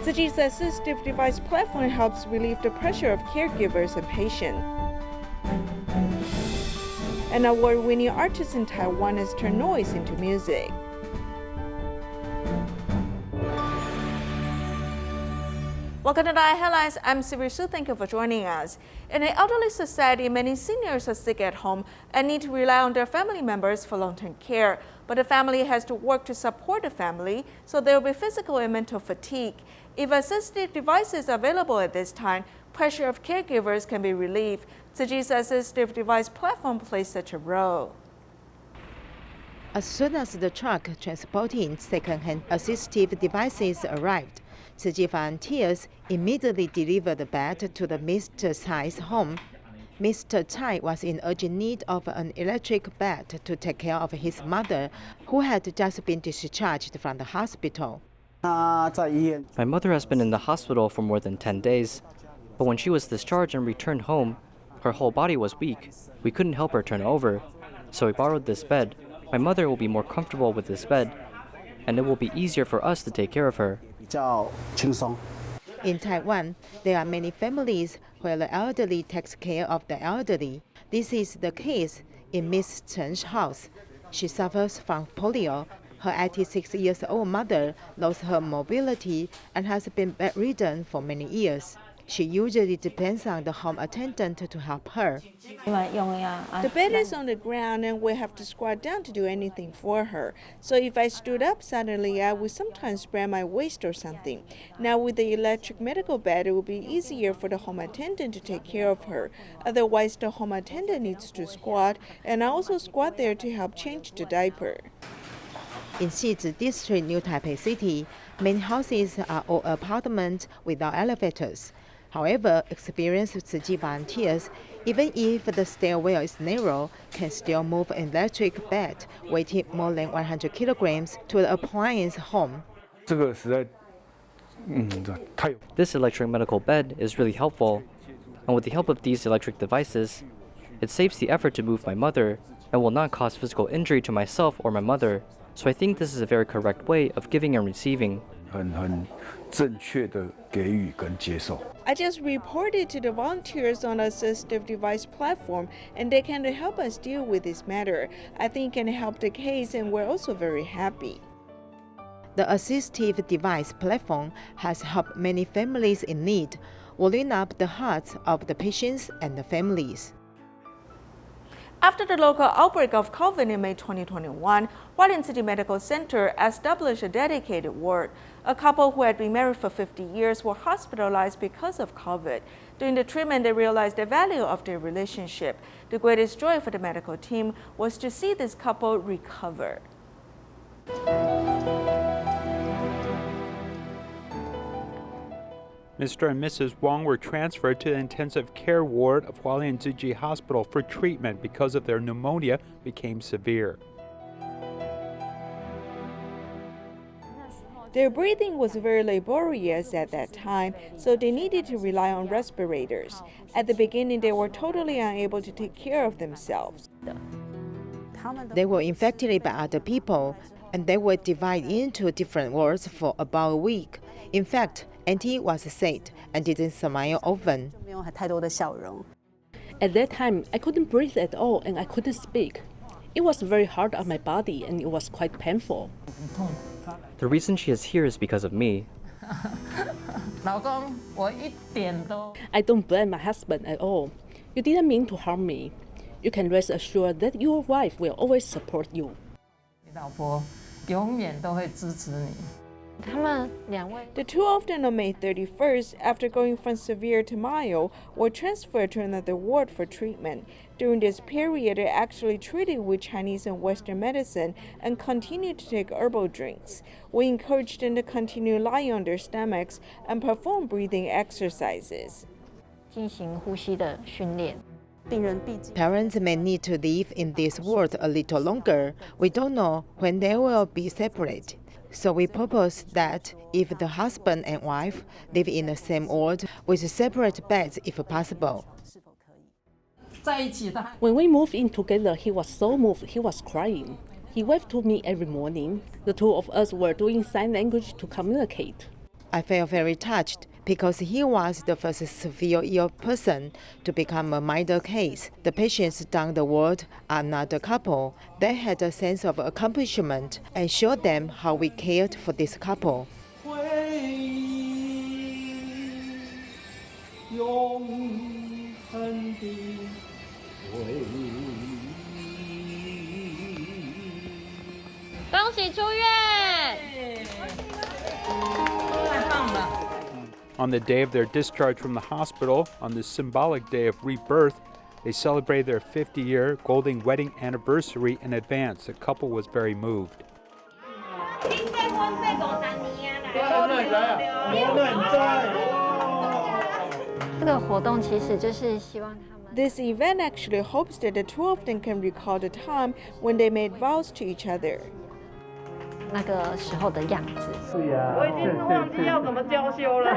Tzu Chi's assistive device platform helps relieve the pressure of caregivers and patients. An award-winning artist in Taiwan has turned noise into music. Welcome to the Headlines. I'm Siri Su. Thank you for joining us. In an elderly society, many seniors are sick at home and need to rely on their family members for long-term care. But the family has to work to support the family, so there will be physical and mental fatigue. If assistive devices are available at this time, pressure of caregivers can be relieved. Tzu Chi's assistive device platform plays such a role. As soon as the truck transporting second-hand assistive devices arrived, Tzu Chi volunteers immediately delivered the bed to the Mr. Tsai's home. Mr. Tsai was in urgent need of an electric bed to take care of his mother, who had just been discharged from the hospital. My mother has been in the hospital for more than 10 days, but when she was discharged and returned home, her whole body was weak. We couldn't help her turn over, so we borrowed this bed. My mother will be more comfortable with this bed, and it will be easier for us to take care of her. In Taiwan, there are many families where the elderly takes care of the elderly. This is the case in Miss Chen's house. She suffers from polio. Her 86-year-old mother lost her mobility and has been bedridden for many years. She usually depends on the home attendant to help her. The bed is on the ground and we have to squat down to do anything for her. So if I stood up suddenly, I would sometimes sprain my waist or something. Now with the electric medical bed, it will be easier for the home attendant to take care of her. Otherwise, the home attendant needs to squat, and I also squat there to help change the diaper. In Xizhi District, New Taipei City, many houses are all apartments without elevators. However, experienced Tzu Chi volunteers, even if the stairwell is narrow, can still move an electric bed weighing more than 100 kilograms to the appliance home. This electric medical bed is really helpful, and with the help of these electric devices, it saves the effort to move my mother and will not cause physical injury to myself or my mother. So I think this is a very correct way of giving and receiving. I just reported to the volunteers on the assistive device platform, and they can help us deal with this matter. I think it can help the case, and we're also very happy. The assistive device platform has helped many families in need, warming up the hearts of the patients and the families. After the local outbreak of COVID in May 2021, Hualien City Medical Center established a dedicated ward. A couple who had been married for 50 years were hospitalized because of COVID. During the treatment, they realized the value of their relationship. The greatest joy for the medical team was to see this couple recover. Mr. and Mrs. Wong were transferred to the intensive care ward of Hualien Tzu Chi Hospital for treatment because of their pneumonia became severe. Their breathing was very laborious at that time, so they needed to rely on respirators. At the beginning, they were totally unable to take care of themselves. They were infected by other people, and they were divided into different wards for about a week. In fact, Auntie was sad and didn't smile often. At that time, I couldn't breathe at all and I couldn't speak. It was very hard on my body and it was quite painful. The reason she is here is because of me. I don't blame my husband at all. You didn't mean to harm me. You can rest assured that your wife will always support you. The two of them on May 31st, after going from severe to mild, were transferred to another ward for treatment. During this period, they actually treated with Chinese and Western medicine and continued to take herbal drinks. We encouraged them to continue lying on their stomachs and perform breathing exercises. Parents may need to live in this ward a little longer. We don't know when they will be separated. So we propose that if the husband and wife live in the same ward with separate beds if possible. When we moved in together, he was so moved, he was crying. He waved to me every morning. The two of us were doing sign language to communicate. I felt very touched because he was the first severe ill person to become a minor case. The patients down the ward are not a couple. They had a sense of accomplishment and showed them how we cared for this couple. On the day of their discharge from the hospital, on this symbolic day of rebirth, they celebrated their 50-year golden wedding anniversary in advance. The couple was very moved. This event actually hopes that the two of them can recall the time when they made vows to each other. 那个时候的样子。我已经忘记要怎么娇羞了。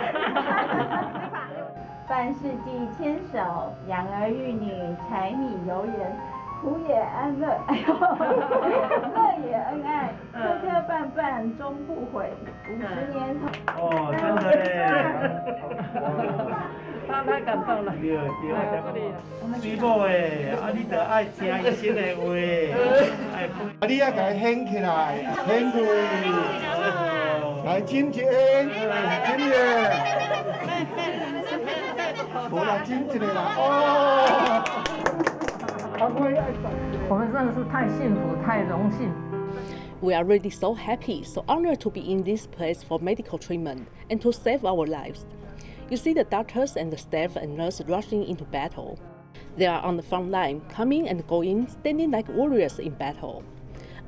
万事既牵手，养儿育女，柴米油盐，苦也安乐，乐也恩爱，磕磕绊绊终不悔，50年同。哦，真的嘞。他太感动了。对，水某诶，你得爱听伊心的话，你要甲伊掀起来，掀开，来亲一下，亲耶，无啦，亲一个啦，哦，我们真的是太幸福，太荣幸。We are really so happy, so honored to be in this place for medical treatment and to save our lives. You see the doctors and the staff and nurses rushing into battle. They are on the front line, coming and going, standing like warriors in battle.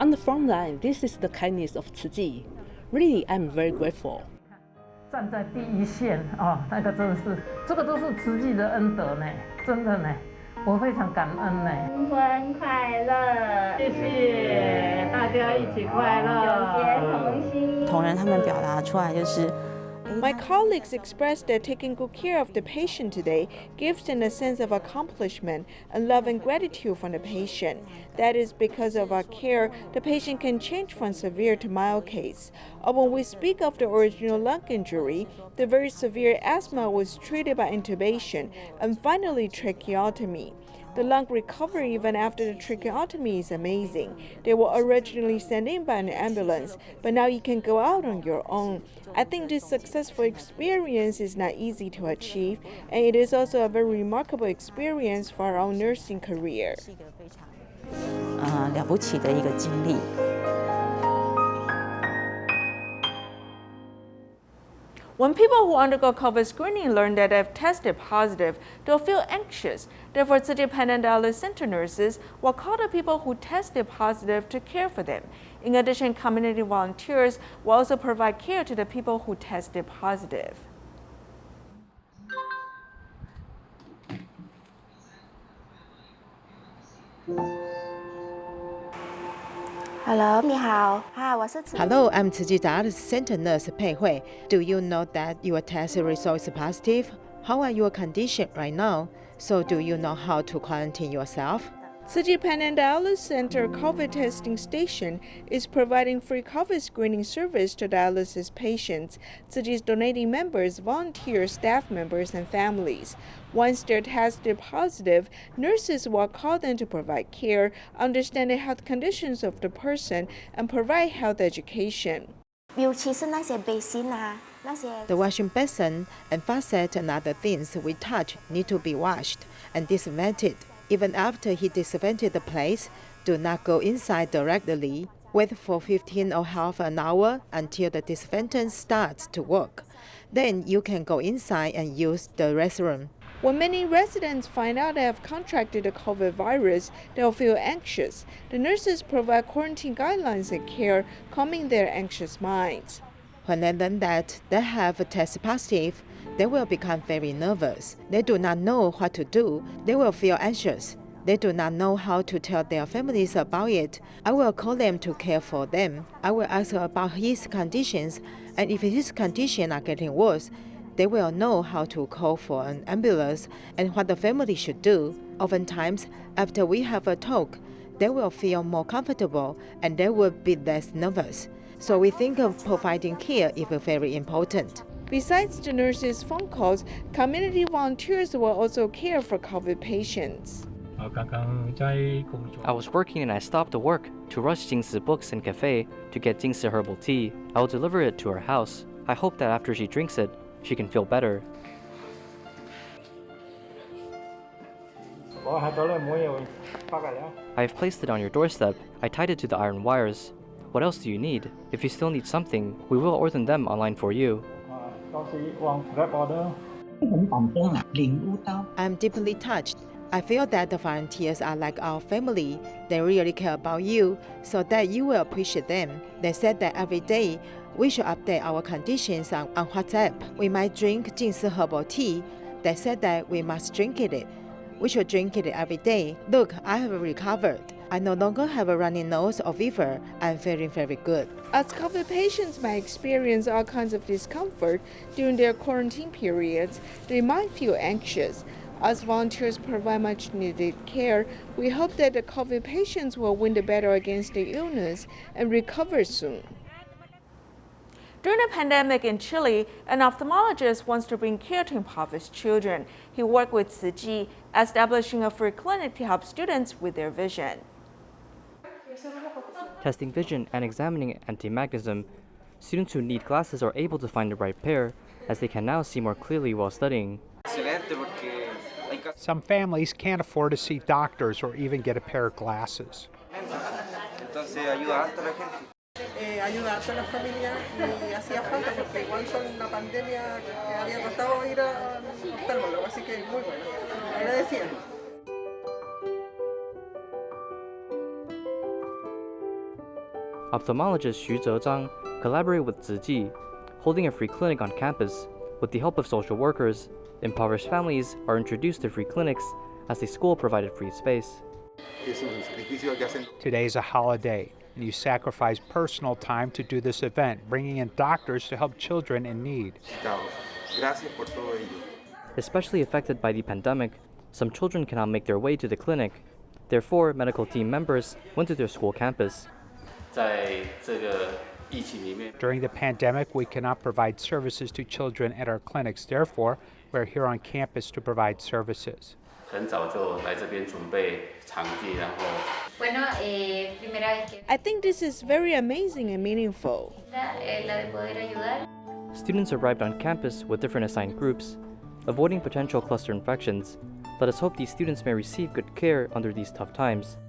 On the front line, this is the kindness of Tzu Chi. Really, I'm very grateful. 站在第一线啊，那个真的是，这个都是慈济的恩德呢，真的呢，我非常感恩呢。新婚快乐！谢谢大家一起快乐，有节同心。同仁他们表达出来就是。 My colleagues expressed that taking good care of the patient today gives them a sense of accomplishment and love and gratitude from the patient. That is because of our care, the patient can change from severe to mild case. Or when we speak of the original lung injury, the very severe asthma was treated by intubation and finally tracheotomy. The lung recovery even after the tracheotomy is amazing. They were originally sent in by an ambulance, but now you can go out on your own. I think this successful experience is not easy to achieve, and it is also a very remarkable experience for our own nursing career. 了不起的一个经历。 When people who undergo COVID screening learn that they've tested positive, they'll feel anxious. Therefore, Tzu Chi dialysis center nurses will call the people who tested positive to care for them. In addition, community volunteers will also provide care to the people who tested positive. Hello, 你好，嗨，我是 Hello, I'm Tzu Chi dialysis center nurse Pei Hui. Do you know that your test result is positive? How are your condition right now? So do you know how to quarantine yourself? Tzu Chi Dialysis Center COVID testing station is providing free COVID screening service to dialysis patients. Tzu Chi is donating members, volunteers, staff members, and families. Once they're tested positive, nurses will call them to provide care, understand the health conditions of the person, and provide health education. The washing basin and faucet and other things we touch need to be washed and disinfected. Even after he disinfected the place, do not go inside directly. Wait for 15 or half an hour until the disinfectant starts to work. Then you can go inside and use the restroom. When many residents find out they have contracted the COVID virus, they'll feel anxious. The nurses provide quarantine guidelines and care, calming their anxious minds. When they learn that they have tested positive, they will become very nervous. They do not know what to do. They will feel anxious. They do not know how to tell their families about it. I will call them to care for them. I will ask about his conditions, and if his conditions are getting worse, they will know how to call for an ambulance and what the family should do. Oftentimes, after we have a talk, they will feel more comfortable and they will be less nervous. So we think of providing care is very important. Besides the nurses' phone calls, community volunteers will also care for COVID patients. I was working and I stopped the work to rush Jingsi books and cafe to get Jingsi herbal tea. I will deliver it to her house. I hope that after she drinks it, she can feel better. I have placed it on your doorstep. I tied it to the iron wires. What else do you need? If you still need something, we will order them online for you. I'm deeply touched. I feel that the volunteers are like our family. They really care about you, so that you will appreciate them. They said that every day we should update our conditions on WhatsApp. We might drink Jingsi herbal tea. They said that we must drink it. We should drink it every day. Look, I have recovered. I no longer have a runny nose or fever. I'm feeling very good. As COVID patients might experience all kinds of discomfort during their quarantine periods, they might feel anxious. As volunteers provide much needed care, we hope that the COVID patients will win the battle against the illness and recover soon. During the pandemic in Chile, an ophthalmologist wants to bring care to impoverished children. He worked with Tzu Chi, establishing a free clinic to help students with their vision. Testing vision and examining anti-magnetism, students who need glasses are able to find the right pair, as they can now see more clearly while studying. Some families can't afford to see doctors or even get a pair of glasses. Ayuda a toda la familia y hacía falta porque igual con la pandemia había costado ir al oftalmólogo, así que muy bueno, agradecida. Ophthalmologist Xu Zezhang collaborated with Tzu Chi, holding a free clinic on campus. With the help of social workers, impoverished families are introduced to free clinics as the school provided free space. Today is a holiday, and you sacrifice personal time to do this event, bringing in doctors to help children in need. Especially affected by the pandemic, some children cannot make their way to the clinic. Therefore, medical team members went to their school campus. During the pandemic, we cannot provide services to children at our clinics. Therefore, we're here on campus to provide services. I think this is very amazing and meaningful. Students arrived on campus with different assigned groups, avoiding potential cluster infections. Let us hope these students may receive good care under these tough times.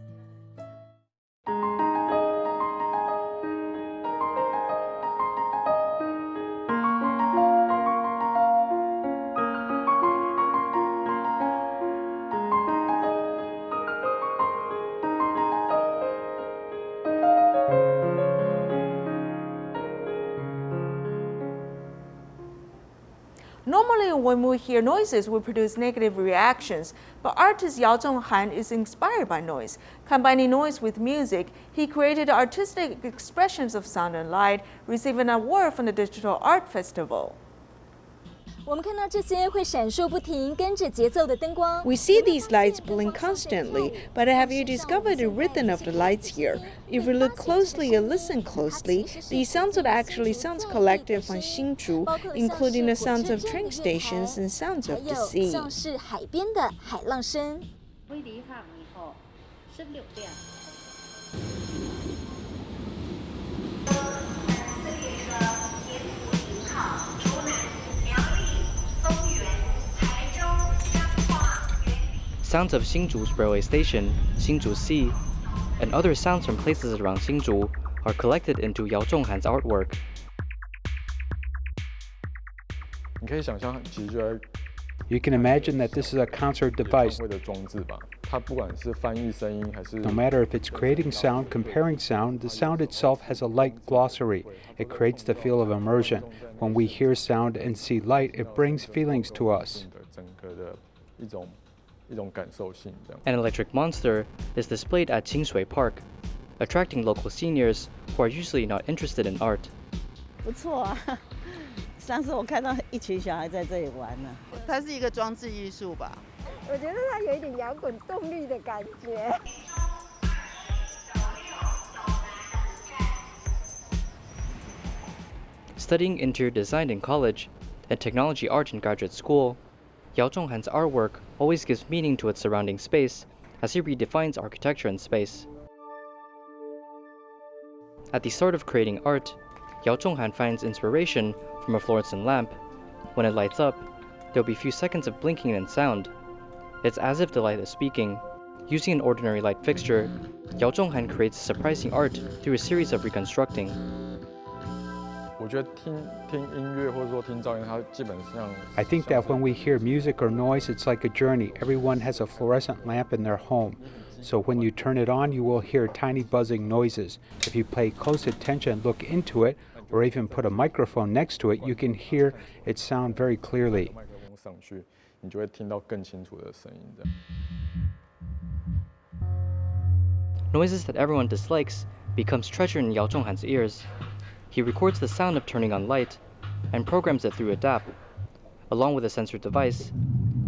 Normally, when we hear noises, we produce negative reactions, but artist Yao Zhonghan is inspired by noise. Combining noise with music, he created artistic expressions of sound and light, receiving an award from the Digital Art Festival. We see these lights blink constantly, but have you discovered the rhythm of the lights here? If we look closely and listen closely, these sounds are actually sounds collected from Hsinchu, including the sounds of train stations and sounds of the sea. Sounds of Hsinchu's railway station, Hsinchu Sea, and other sounds from places around Hsinchu are collected into Yao Zhonghan's artwork. You can imagine that this is a concert device. No matter if it's creating sound, comparing sound, the sound itself has a light glossary. It creates the feel of immersion. When we hear sound and see light, it brings feelings to us. An electric monster is displayed at Qingshui Park, attracting local seniors who are usually not interested in art. 不错啊，上次我看到一群小孩在这里玩呢。它是一个装置艺术吧？我觉得它有一点摇滚动力的感觉。Studying interior design in college, In technology art in graduate school, Yao Zhonghan's artwork always gives meaning to its surrounding space as he redefines architecture and space. At the start of creating art, Yao Zhonghan finds inspiration from a fluorescent lamp. When it lights up, there will be a few seconds of blinking and sound. It's as if the light is speaking. Using an ordinary light fixture, Yao Zhonghan creates surprising art through a series of reconstructing. I think that when we hear music or noise, it's like a journey. Everyone has a fluorescent lamp in their home. So when you turn it on, you will hear tiny buzzing noises. If you pay close attention, look into it, or even put a microphone next to it, you can hear it sound very clearly. Noises that everyone dislikes becomes treasure in Yao Zhonghan's ears. He records the sound of turning on light and programs it through a DAP. Along with a sensor device,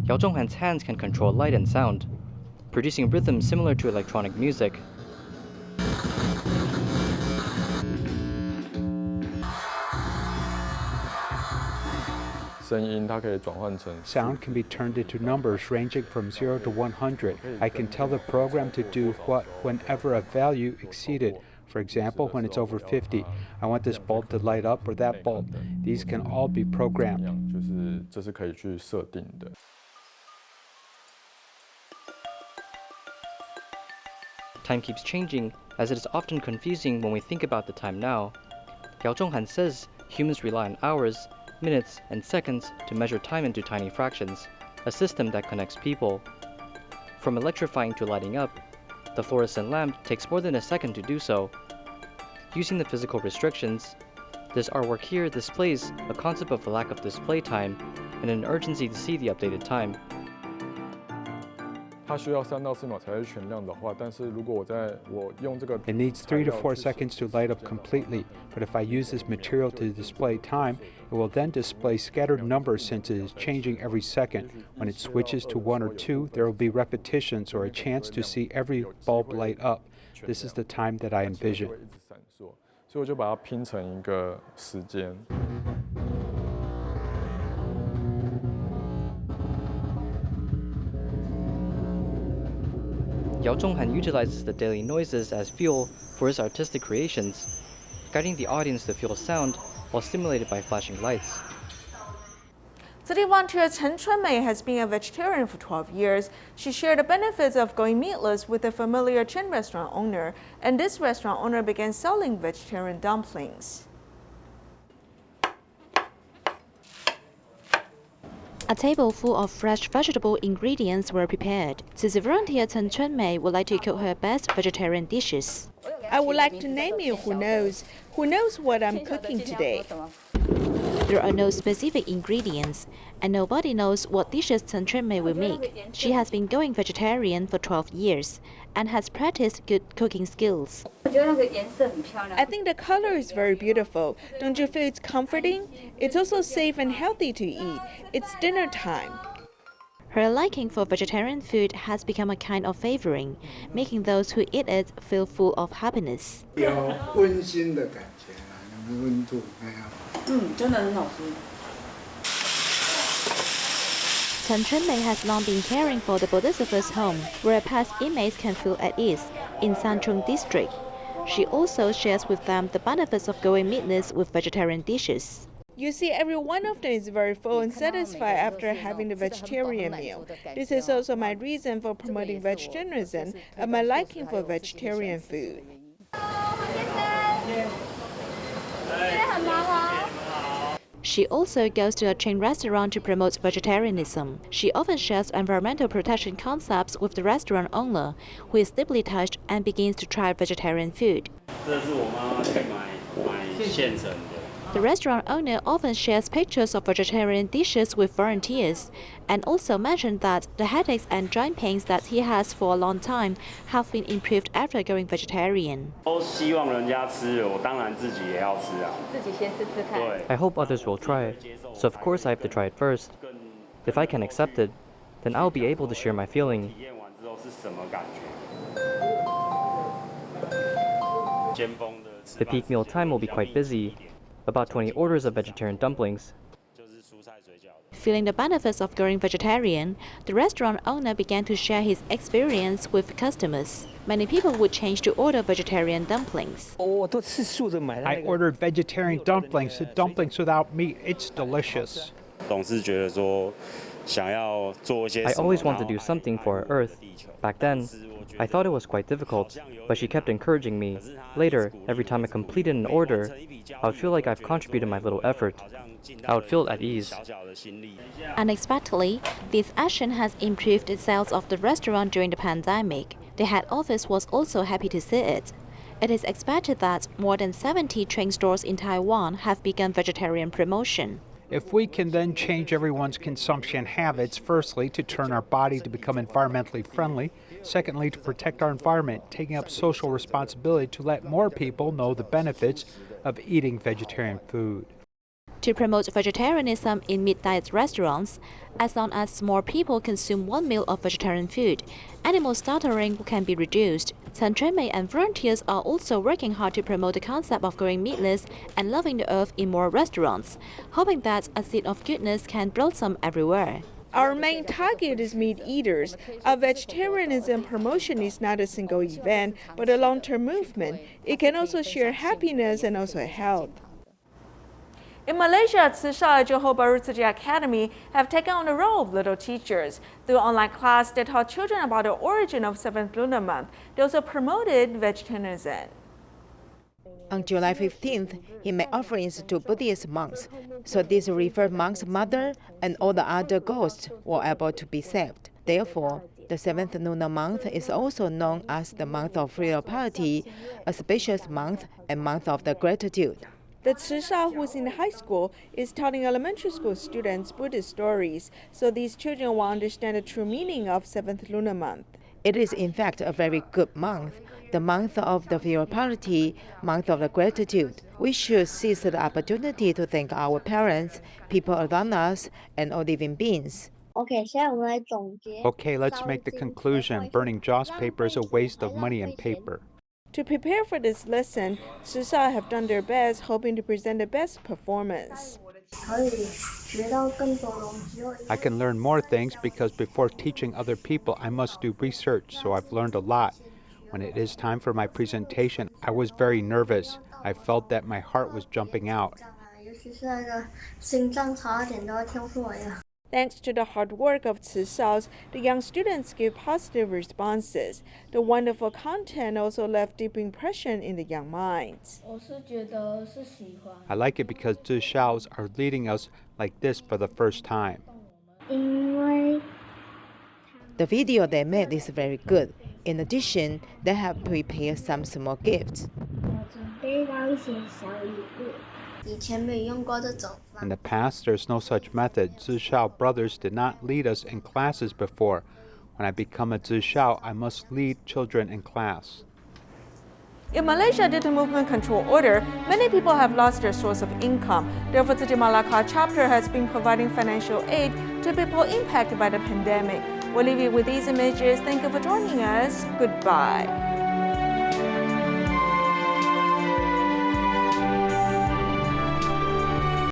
Yao Zhonghan's hands can control light and sound, producing rhythms similar to electronic music. Sound can be turned into numbers ranging from 0 to 100. I can tell the program to do what whenever a value exceeded. For example, when it's over 50, I want this bulb to light up or that bulb. These can all be programmed. Time keeps changing, as it is often confusing when we think about the time now. Yao Zhonghan says humans rely on hours, minutes, and seconds to measure time into tiny fractions, a system that connects people. From electrifying to lighting up, the fluorescent lamp takes more than a second to do so. Using the physical restrictions, this artwork here displays a concept of a lack of display time and an urgency to see the updated time. It needs 3 to 4 seconds to light up completely, but if I use this material to display time, it will then display scattered numbers since it is changing every second. When it switches to 1 or 2, there will be repetitions or a chance to see every bulb light up. This is the time that I envision. Yao Zhonghan utilizes the daily noises as fuel for his artistic creations, guiding the audience to feel sound while stimulated by flashing lights. City volunteer Chen Chunmei has been a vegetarian for 12 years. She shared the benefits of going meatless with a familiar chain restaurant owner, and this restaurant owner began selling vegetarian dumplings. A table full of fresh vegetable ingredients were prepared. Tzu Chi volunteer Chen Chunmei would like to cook her best vegetarian dishes. I would like to name you who knows what I'm cooking today. There are no specific ingredients, and nobody knows what dishes Chen Chunmei will make. She has been going vegetarian for 12 years and has practiced good cooking skills. I think the color is very beautiful. Don't you feel it's comforting? It's also safe and healthy to eat. It's dinner time. Her liking for vegetarian food has become a kind of favoring, making those who eat it feel full of happiness. Chen Chunmei has long been caring for the Bodhisattva's home, where past inmates can feel at ease, in Sanchong district. She also shares with them the benefits of going meatless with vegetarian dishes. You see, every one of them is very full and satisfied after having the vegetarian meal. This is also my reason for promoting vegetarianism and my liking for vegetarian food. She also goes to a chain restaurant to promote vegetarianism. She often shares environmental protection concepts with the restaurant owner, who is deeply touched and begins to try vegetarian food. The restaurant owner often shares pictures of vegetarian dishes with volunteers, and also mentioned that the headaches and joint pains that he has for a long time have been improved after going vegetarian. I hope others will try it, so of course I have to try it first. If I can accept it, then I'll be able to share my feeling. The peak meal time will be quite busy, about 20 orders of vegetarian dumplings. feeling the benefits of going vegetarian, the restaurant owner began to share his experience with customers. Many people would change to order vegetarian dumplings. I ordered vegetarian dumplings, the dumplings without meat. It's delicious. I always wanted to do something for our Earth. Back then, I thought it was quite difficult, but she kept encouraging me. Later, every time I completed an order, I would feel like I've contributed my little effort. I would feel at ease. Unexpectedly, this action has improved the sales of the restaurant during the pandemic. The head office was also happy to see it. It is expected that more than 70 chain stores in Taiwan have begun vegetarian promotion. If we can then change everyone's consumption habits, firstly, to turn our body to become environmentally friendly, secondly, to protect our environment, taking up social responsibility to let more people know the benefits of eating vegetarian food. To promote vegetarianism in mid-diet restaurants, as long as more people consume one meal of vegetarian food, animal slaughtering can be reduced. Chen Chunmei and volunteers are also working hard to promote the concept of going meatless and loving the earth in more restaurants, hoping that a seed of goodness can blossom everywhere. Our main target is meat eaters. Our vegetarianism promotion is not a single event, but a long-term movement. It can also share happiness and also health. In Malaysia, Tzu Chi Johor Bahru Tzu Chi Academy have taken on the role of little teachers. Through online class, they taught children about the origin of 7th lunar month. They also promoted vegetarianism. On July 15th, he made offerings to Buddhist monks, so these revered monks' mother and all the other ghosts were able to be saved. Therefore, the 7th lunar month is also known as the month of filial piety, a spacious month and month of the gratitude. The Tzu Chi, who is in high school, is telling elementary school students Buddhist stories, so these children will understand the true meaning of 7th lunar month. It is in fact a very good month, the month of the filial piety, month of the gratitude. We should seize the opportunity to thank our parents, people around us, and all living beings. Okay, let's make the conclusion. Burning joss paper is a waste of money and paper. To prepare for this lesson, Tzu Chi have done their best, hoping to present the best performance. I can learn more things because before teaching other people, I must do research, so I've learned a lot. When it is time for my presentation, I was very nervous. I felt that my heart was jumping out. Thanks to the hard work of Tzu Chi, the young students give positive responses. The wonderful content also left deep impression in the young minds. I like it because Tzu Chi are leading us like this for the first time. The video they made is very good. In addition, they have prepared some small gifts. In the past, there's no such method. Tzu Chi brothers did not lead us in classes before. When I become a Tzu Chi, I must lead children in class. In Malaysia, due to movement control order, many people have lost their source of income. Therefore, Tzu Chi Malacca chapter has been providing financial aid to people impacted by the pandemic. We'll leave you with these images. Thank you for joining us. Goodbye.